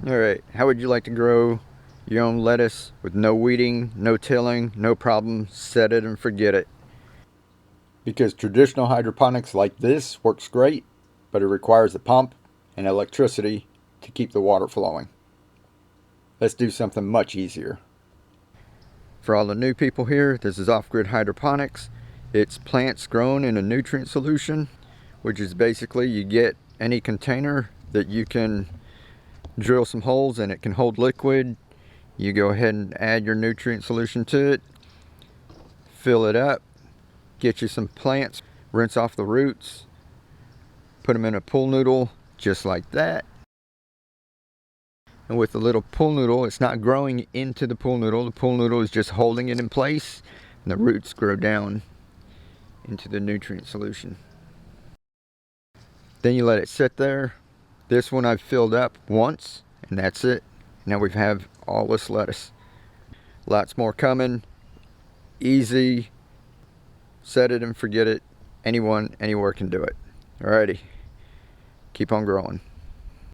Alright, how would you like to grow your own lettuce with no weeding, no tilling, no problem? Set it and forget it. Because traditional hydroponics like this works great, but it requires a pump and electricity to keep the water flowing. Let's do something much easier. For all the new people here, this is off-grid hydroponics. It's plants grown in a nutrient solution, which is basically you get any container that you can drill some holes and it can hold liquid. You go ahead and add your nutrient solution to it, fill it up, get you some plants, rinse off the roots, put them in a pool noodle just like that. And with the little pool noodle, it's not growing into the pool noodle is just holding it in place, and the roots grow down into the nutrient solution. Then you let it sit there. This one I've filled up once, and that's it. Now we have all this lettuce. Lots more coming. Easy. Set it and forget it. Anyone, anywhere can do it. Alrighty. Keep on growing.